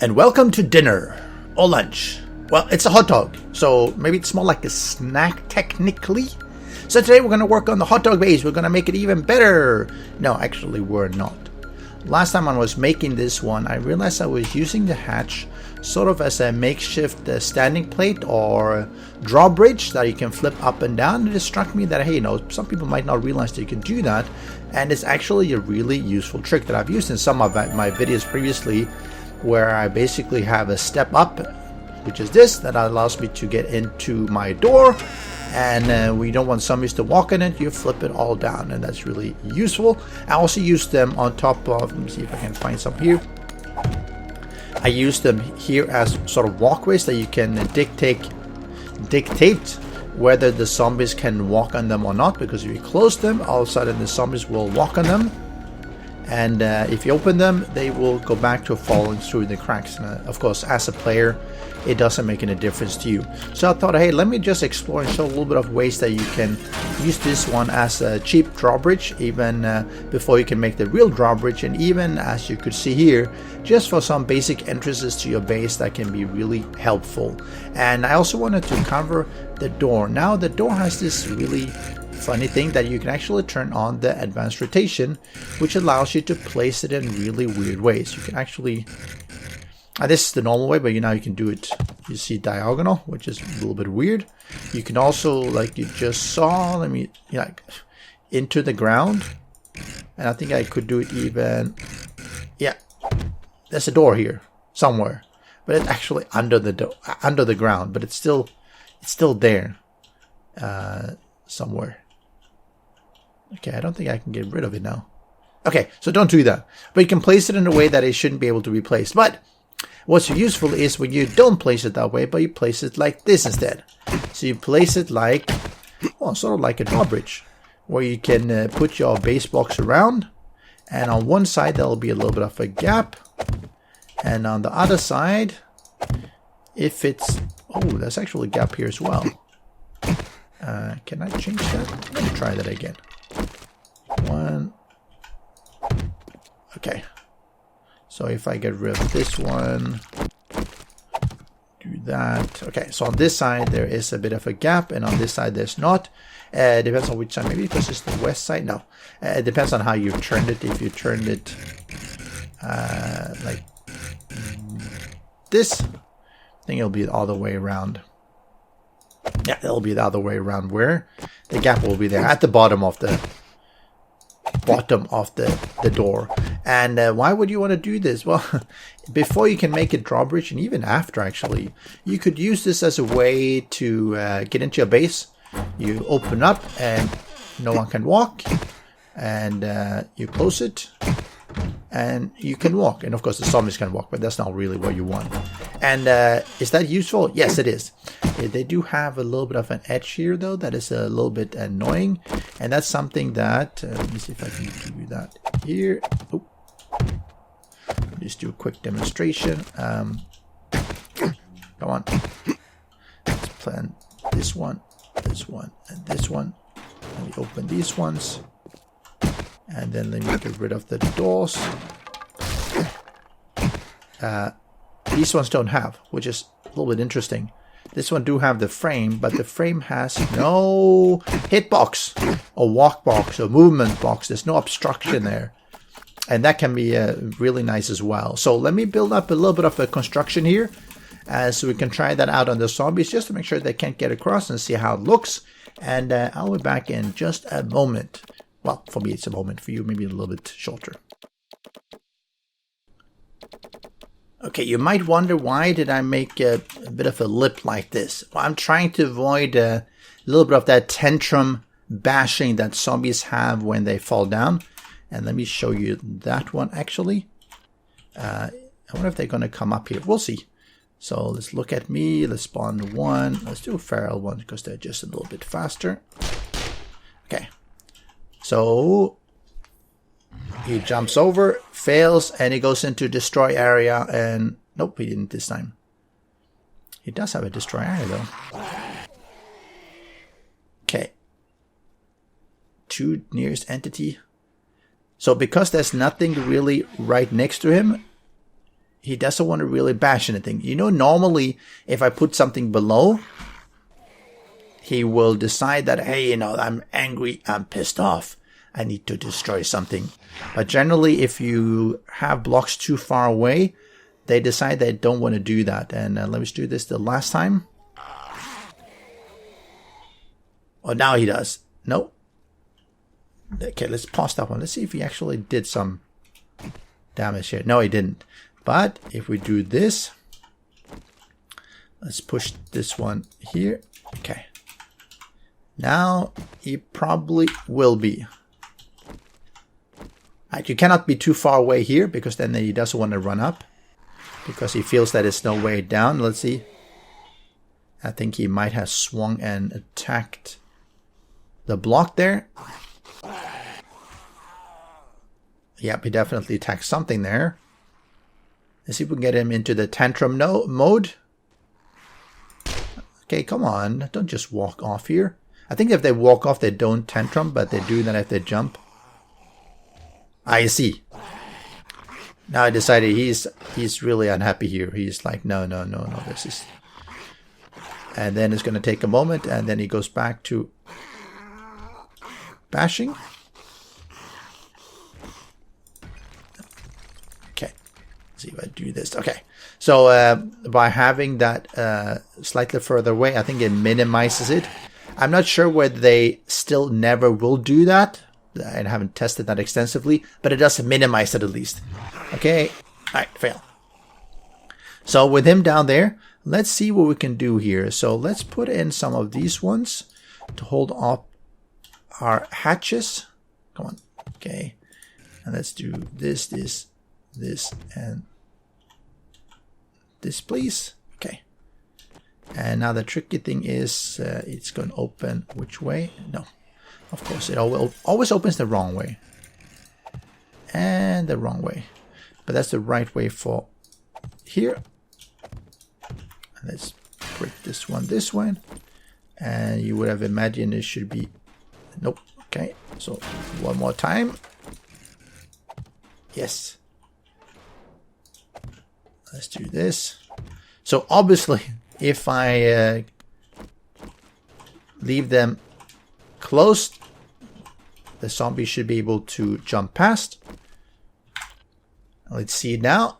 And welcome to dinner or lunch. Well, it's a hot dog, so maybe it's more like a snack technically. So today we're going to work on the hot dog base. We're going to make it even better. No, actually we're not. Last time I was making this one, I realized I was using the hatch sort of as a makeshift standing plate or drawbridge that you can flip up and down. It just struck me that, hey, some people might not realize that you can do that. And it's actually a really useful trick that I've used in some of my videos previously, where I basically have a step up, which is this, that allows me to get into my door. And we don't want zombies to walk in it, you flip it all down, and that's really useful. I also use them on top of, let me see if I can find some here. I use them here as sort of walkways that you can dictate whether the zombies can walk on them or not, because if you close them, all of a sudden the zombies will walk on them. And if you open them, they will go back to falling through the cracks. And of course, as a player, it doesn't make any difference to you. So I thought, hey, let me just explore and show a little bit of ways that you can use this one as a cheap drawbridge, even before you can make the real drawbridge. And even, as you could see here, just for some basic entrances to your base that can be really helpful. And I also wanted to cover the door. Now, the door has this really funny thing that you can actually turn on the advanced rotation, which allows you to place it in really weird ways. You can actually, this is the normal way, but now you can do it, you see, diagonal, which is a little bit weird. You can also, like you just saw, let me, like, into the ground. And I think I could do it even, yeah, there's a door here somewhere, but it's actually under the ground, but it's still there somewhere. Okay, I don't think I can get rid of it now. Okay, so don't do that. But you can place it in a way that it shouldn't be able to be placed. But what's useful is when you don't place it that way, but you place it like this instead. So you place it like, well, sort of like a drawbridge, where you can put your base box around. And on one side, there'll be a little bit of a gap. And on the other side, if it's, oh, there's actually a gap here as well. Can I change that? Let me try that again. One. Okay. So if I get rid of this one, do that. Okay, so on this side there is a bit of a gap, and on this side there's not. Depends on which side. Maybe because it's the west side. No. It depends on how you've turned it. If you turned it like this, I think it'll be all the way around. Yeah, it'll be the other way around, where the gap will be there at the bottom of the door. And why would you want to do this? Well, before you can make a drawbridge, and even after, actually, you could use this as a way to get into your base. You open up and no one can walk, and you close it and you can walk, and of course the zombies can walk, but that's not really what you want. And is that useful? Yes, it is. They do have a little bit of an edge here, though, that is a little bit annoying, and that's something that let me see if I can do that here. Oh, just do a quick demonstration. Come on, let's plan this one, and this one. Let me open these ones. And then let me get rid of the doors. These ones don't have, which is a little bit interesting. This one do have the frame, but the frame has no hitbox or walk box or movement box. There's no obstruction there. And that can be really nice as well. So let me build up a little bit of a construction here, so we can try that out on the zombies, just to make sure they can't get across, and see how it looks. And I'll be back in just a moment. Well, for me it's a moment, for you maybe a little bit shorter. Okay, you might wonder, why did I make a bit of a lip like this? Well, I'm trying to avoid a little bit of that tantrum bashing that zombies have when they fall down. And let me show you that one, actually. I wonder if they're going to come up here. We'll see. So let's look at me. Let's spawn one. Let's do a feral one, because they're just a little bit faster. Okay. So he jumps over, fails, and he goes into destroy area, and nope, he didn't this time. He does have a destroy area though. Okay. To nearest entity. So because there's nothing really right next to him, he doesn't want to really bash anything. You know, normally if I put something below, he will decide that, hey, you know, I'm angry, I'm pissed off, I need to destroy something. But generally, if you have blocks too far away, they decide they don't want to do that. And let me just do this the last time. Oh, now he does. No. Okay, let's pause that one. Let's see if he actually did some damage here. No, he didn't. But if we do this, let's push this one here. Okay. Now he probably will be. Right, you cannot be too far away here because then he doesn't want to run up because he feels that there's no way down. Let's see. I think he might have swung and attacked the block there. Yep, he definitely attacked something there. Let's see if we can get him into the tantrum mode. Okay, come on. Don't just walk off here. I think if they walk off, they don't tantrum, but they do that if they jump. I see. Now I decided he's really unhappy here. He's like, no, this is... And then it's going to take a moment, and then he goes back to bashing. Okay. Let's see if I do this. Okay. So by having that slightly further away, I think it minimizes it. I'm not sure whether they still never will do that. I haven't tested that extensively, but it does minimize it at least. Okay. Alright, fail. So with him down there, let's see what we can do here. So let's put in some of these ones to hold up our hatches. Come on. Okay. And let's do this, and this, please. Okay. And now the tricky thing is it's going to open which way? No. Of course, it always opens the wrong way. And the wrong way. But that's the right way for here. Let's break this one. And you would have imagined it should be... Nope. Okay. So, one more time. Yes. Let's do this. So, obviously, if I leave them closed, the zombie should be able to jump past. Let's see now.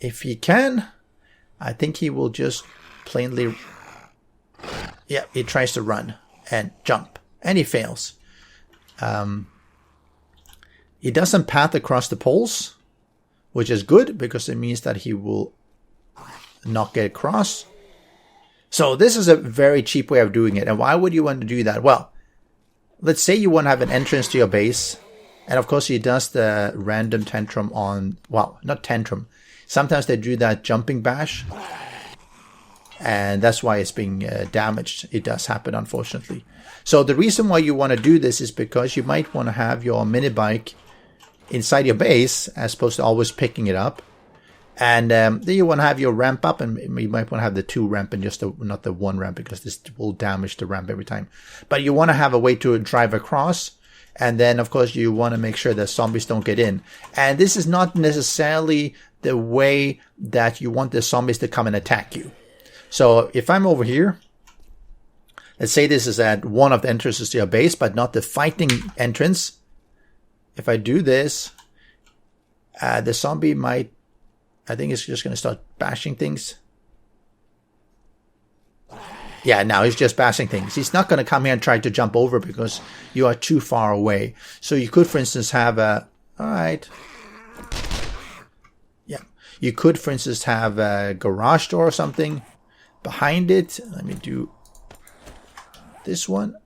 If he can, I think he will just plainly... Yeah, he tries to run and jump. And he fails. He doesn't path across the poles, which is good because it means that he will not get across. So this is a very cheap way of doing it. And why would you want to do that? Well, let's say you want to have an entrance to your base. And of course he does the random tantrum on... Well, not tantrum. Sometimes they do that jumping bash. And that's why it's being damaged. It does happen, unfortunately. So the reason why you want to do this is because you might want to have your mini bike inside your base as opposed to always picking it up. And then you want to have your ramp up, and you might want to have the 2 ramp and just not the 1 ramp because this will damage the ramp every time. But you want to have a way to drive across. And then, of course, you want to make sure that zombies don't get in. And this is not necessarily the way that you want the zombies to come and attack you. So if I'm over here, let's say this is at one of the entrances to your base, but not the fighting entrance. If I do this, the zombie might... I think it's just going to start bashing things. Yeah, now he's just bashing things. He's not going to come here and try to jump over because you are too far away. So you could, for instance, have a... Alright. Yeah. You could, for instance, have a garage door or something behind it. Let me do this one.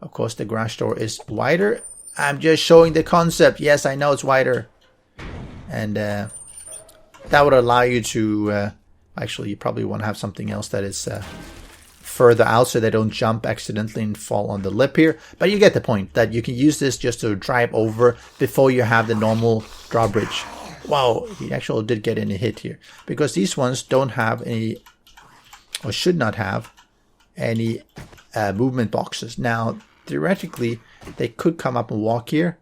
Of course, the garage door is wider. I'm just showing the concept. Yes, I know it's wider. And that would allow you to... actually, you probably want to have something else that is further out so they don't jump accidentally and fall on the lip here. But you get the point that you can use this just to drive over before you have the normal drawbridge. Wow, he actually did get any hit here. Because these ones don't have any, or should not have, any movement boxes. Now, theoretically, they could come up and walk here,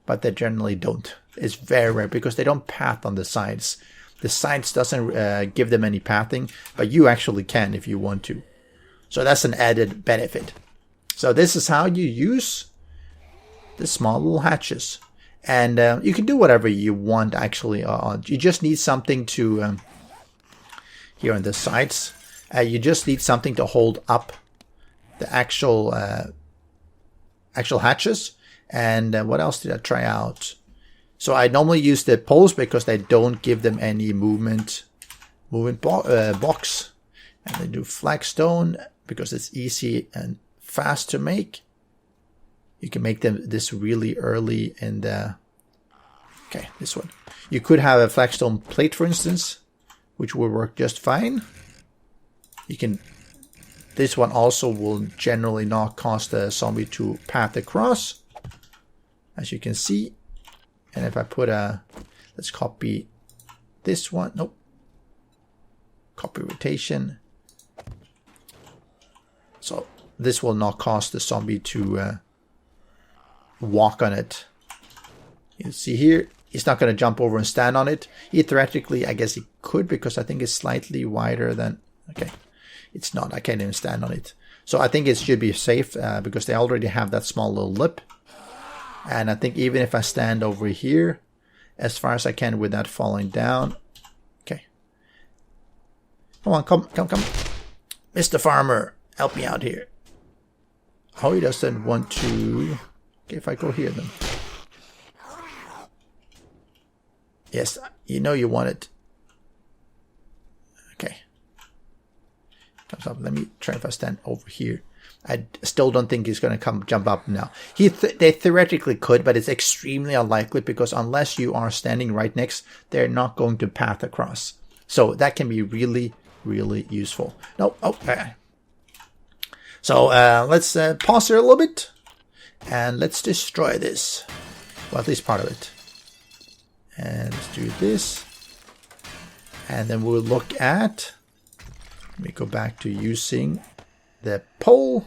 but they generally don't. It's very rare because they don't path on the sides. The sides doesn't give them any pathing, but you actually can if you want to. So that's an added benefit. So this is how you use the small little hatches. And you can do whatever you want actually. You just need something to, here on the sides, you just need something to hold up the actual hatches. And what else did I try out? So I normally use the poles because they don't give them any movement box. And they do flagstone because it's easy and fast to make. You can make them this really early in the... Okay, this one. You could have a flagstone plate, for instance, which will work just fine. You can... This one also will generally not cause the zombie to path across, as you can see. And if I put a... Let's copy this one. Nope. Copy rotation. So this will not cause the zombie to walk on it. You see here, he's not going to jump over and stand on it. He theoretically, I guess he could, because I think it's slightly wider than... Okay, it's not. I can't even stand on it. So I think it should be safe because they already have that small little lip. And I think even if I stand over here, as far as I can without falling down. Okay. Come on, come. Mr. Farmer, help me out here. Oh, he doesn't want to... Okay, if I go here then. Yes, you know you want it. Okay. Comes up. Let me try if I stand over here. I still don't think he's going to jump up now. They theoretically could, but it's extremely unlikely because unless you are standing right next, they're not going to path across. So that can be really, really useful. No, okay. So let's pause here a little bit and let's destroy this. Well, at least part of it. And let's do this. And then we'll look at... Let me go back to using the pole.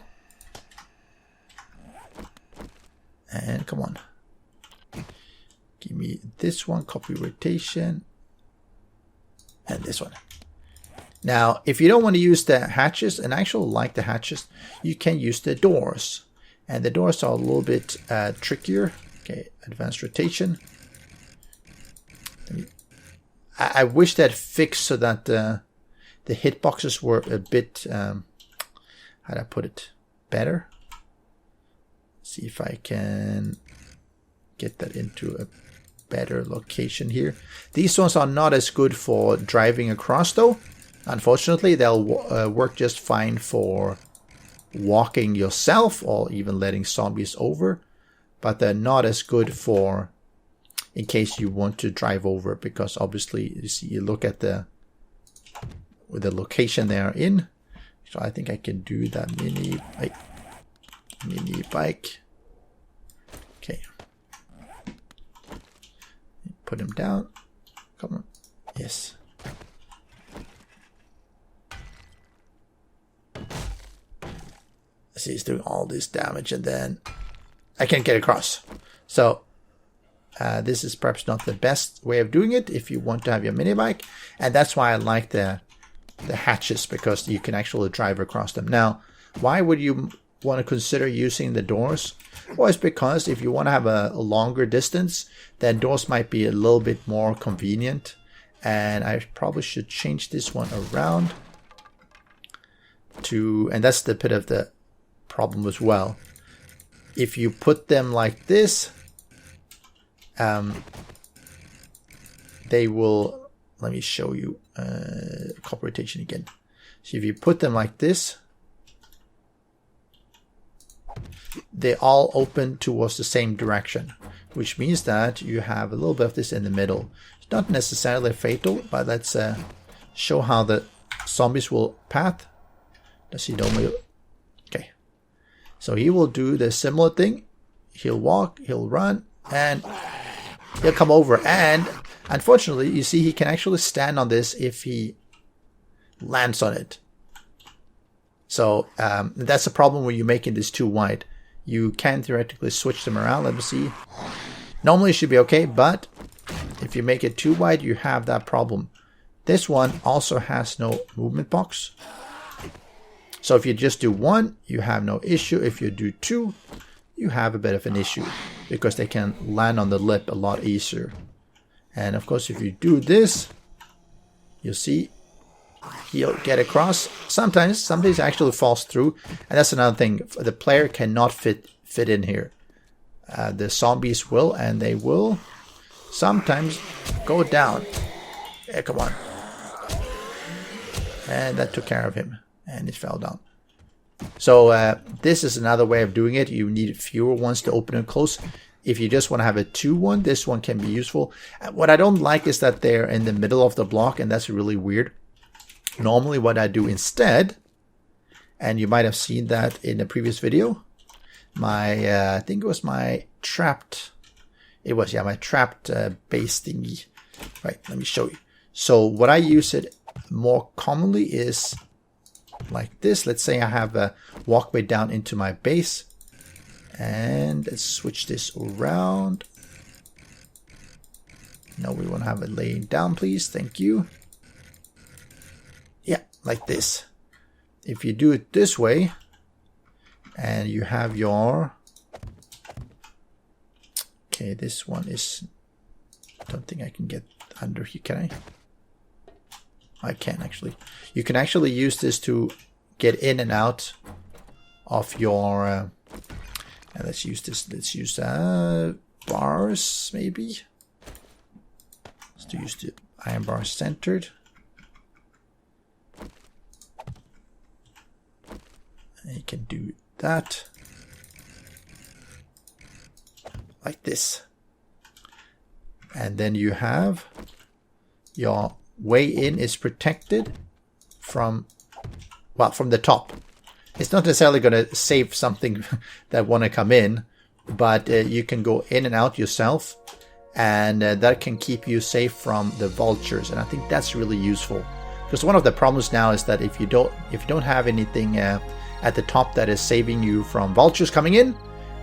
And come on. Give me this one, copy rotation. And this one. Now, if you don't want to use the hatches, and I actually like the hatches, you can use the doors. And the doors are a little bit trickier. Okay, advanced rotation. I wish that fixed so that the hitboxes were a bit, how do I put it, better. See if I can get that into a better location here. These ones are not as good for driving across though. Unfortunately, they'll work just fine for walking yourself or even letting zombies over. But they're not as good for in case you want to drive over, because obviously you see, you look at the location they are in. So I think I can do that mini bike. Okay, put him down. Come on, yes. See, he's doing all this damage, and then I can't get across. So this is perhaps not the best way of doing it if you want to have your mini bike, and that's why I like the hatches, because you can actually drive across them. Now, why would you want to consider using the doors? Well, it's because if you want to have a longer distance, then doors might be a little bit more convenient. And I probably should change this one around to, and that's the bit of the problem as well. If you put them like this, they will, let me show you copy rotation again. So if you put them like this, they all open towards the same direction, which means that you have a little bit of this in the middle. It's not necessarily fatal, but let's show how the zombies will path. Does he normally? Okay, so he will do the similar thing. He'll walk, he'll run, and he'll come over. And unfortunately, you see, he can actually stand on this if he lands on it. So that's the problem when you're making this too wide. You can theoretically switch them around. Let me see. Normally it should be okay, but if you make it too wide, you have that problem This one also has no movement box. So if you just do one, you have no issue. If you do two, you have a bit of an issue because they can land on the lip a lot easier. And of course, if you do this, you'll see he'll get across. Sometimes it actually falls through, and that's another thing. The player cannot fit in here. The zombies will, and they will sometimes go down. Yeah, come on. And that took care of him, and it fell down. So this is another way of doing it. You need fewer ones to open and close. If you just want to have a 2-1, this one can be useful. What I don't like is that they're in the middle of the block, and that's really weird. Normally what I do instead, and you might have seen that in a previous video, my I think it was my trapped, my trapped base thingy. Right, let me show you. So what I use it more commonly is like this. Let's say I have a walkway down into my base. And let's switch this around. No, we want to have it laying down, please. Thank you. Yeah, like this. If you do it this way, and you have your... Okay, this one is... I don't think I can get under here, can I? I can actually. You can actually use this to get in and out of your... and let's use this. Let's use bars, maybe. Let's use the iron bar centered. And you can do that like this. And then you have your way in is protected from, well, from the top. It's not necessarily going to save something that want to come in, but you can go in and out yourself, and that can keep you safe from the vultures. And I think that's really useful, because one of the problems now is that if you don't have anything at the top that is saving you from vultures coming in,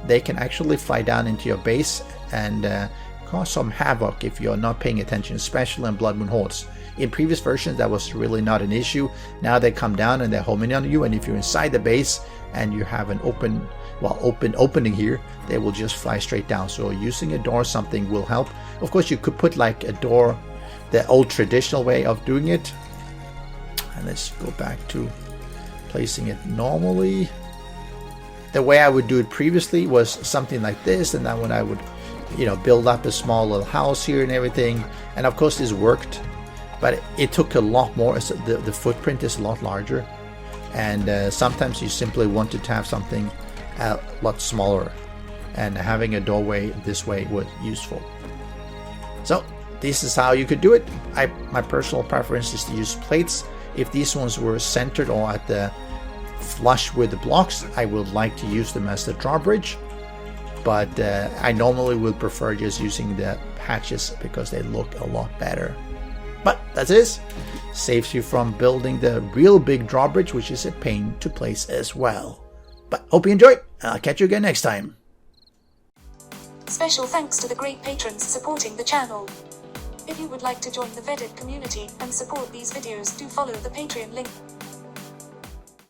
they can actually fly down into your base and cause some havoc if you're not paying attention, especially in Blood Moon Hordes. In previous versions, that was really not an issue. Now they come down and they're homing on you, and if you're inside the base and you have an opening here, they will just fly straight down. So using a door or something will help. Of course, you could put like a door, the old traditional way of doing it. And let's go back to placing it normally. The way I would do it previously was something like this, and then when I would, build up a small little house here and everything. And of course, this worked. But it took a lot more. The footprint is a lot larger, and sometimes you simply wanted to have something a lot smaller, and having a doorway this way was useful. So this is how you could do it. My personal preference is to use plates. If these ones were centered or at the flush with the blocks, I would like to use them as the drawbridge, but I normally would prefer just using the patches because they look a lot better. But that's it. Saves you from building the real big drawbridge, which is a pain to place as well. But hope you enjoyed, and I'll catch you again next time. Special thanks to the great patrons supporting the channel. If you would like to join the vetted community and support these videos, do follow the Patreon link.